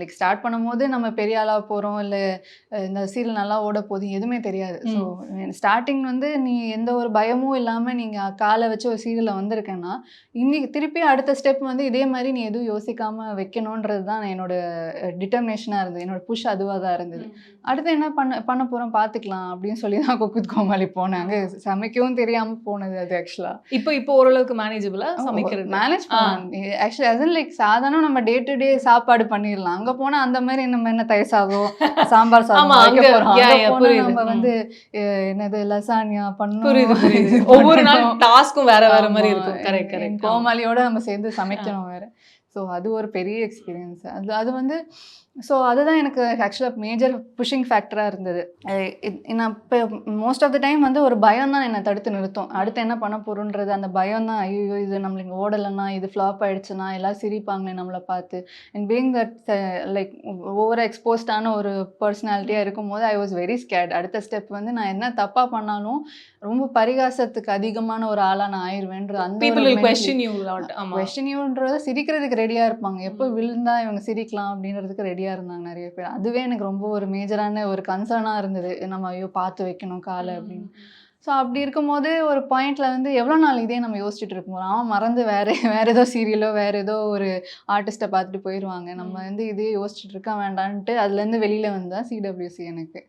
Like start பண்ணும்போது நம்ம பெரிய ஆளா போறோம், இல்ல இந்த சீரியல் நல்லா ஓட போகுது எதுவுமே தெரியாது. ஸோ ஸ்டார்ட்டிங் வந்து நீ எந்த ஒரு பயமும் இல்லாம நீங்க கால வச்சு ஒரு சீரியல்ல வந்திருக்கேன்னா, இன்னைக்கு திருப்பி அடுத்த ஸ்டெப் வந்து இதே மாரி நீ எதுவும் யோசிக்காம வைக்கணுன்றது தான் என்னோட டிட்டர்மினேஷனா இருந்தது. என்னோட புஷ் அதுவா தான் இருந்தது. அடுத்து என்ன பண்ண பண்ண போறோம் பார்த்துக்கலாம் அப்படின்னு சொல்லி தான் குக் வித் கோமாளி போனாங்க. சமைக்கவும் தெரியாம போனது அது ஆக்சுவலா. இப்போ ஓரளவுக்கு மேனேஜபிளா சமைக்கிறது? மேனேஜ் பண்ணலாம். ஆக்சுவலி அஸ் இன் லைக் சாதாரண நம்ம டே டு டே சாப்பாடு பண்ணிடலாம். அங்க போனா அந்த மாதிரி நம்ம என்ன தயிர் சாதம், சாம்பார் சாதம் வைக்க போறோம். அங்க போனா நம்ம வந்து என்னது லசானியா பண்ணணும். ஒவ்வொரு நாள் டாஸ்க்கும் வேற வேற மாதிரி இருக்கும். Correct correct. கோமாளியோட நம்ம சேர்ந்து சமைக்கணும் வேற. ஸோ அது ஒரு பெரிய எக்ஸ்பீரியன்ஸ். அது வந்து ஸோ அதுதான் எனக்கு ஆக்சுவலாக மேஜர் புஷிங் ஃபேக்டராக இருந்தது. நான் இப்போ மோஸ்ட் ஆஃப் த டைம் வந்து ஒரு பயம் தான் என்னை தடுத்து நிறுத்தும். அடுத்து என்ன பண்ண போகிறோன்றது அந்த பயம் தான். ஐயோ இது நம்மளுக்கு ஓடலைன்னா, இது ஃப்ளாப் ஆகிடுச்சுன்னா எல்லாம் சிரிப்பாங்களே நம்மளை பார்த்து. And being that like over எக்ஸ்போஸ்டான ஒரு பர்சனாலிட்டியாக இருக்கும்போது ஐ வாஸ் வெரி ஸ்கேர்ட். அடுத்த ஸ்டெப் வந்து நான் என்ன தப்பாக பண்ணாலும் ரொம்ப பரிகாசத்துக்கு அதிகமான ஒரு ஆளாக நான் ஆயிடுவேன்ற அந்த கொஸ்டின் யூன்றத சிரிக்கிறதுக்கு ரெடியாக இருப்பாங்க. எப்போ விழுந்தா இவங்க சிரிக்கலாம் அப்படின்றதுக்கு ரெடியாக இருந்தாங்க நிறைய பேர். அதுவே எனக்கு ரொம்ப ஒரு மேஜரான ஒரு கன்சர்னாக இருந்தது. நம்ம ஐயோ பார்த்து வைக்கணும் காலை அப்படின்னு. ஸோ அப்படி இருக்கும்போது ஒரு பாயிண்ட்ல வந்து எவ்வளோ நாள் இதே நம்ம யோசிச்சுட்டு இருக்கும்போது அவன் மறந்து வேற ஏதோ சீரியலோ வேற ஏதோ ஒரு ஆர்டிஸ்ட்டை பார்த்துட்டு போயிடுவாங்க. நம்ம வந்து இதே யோசிச்சுட்டு இருக்க வேண்டான்ட்டு அதுலேருந்து வெளியில வந்தா CWC எனக்கு.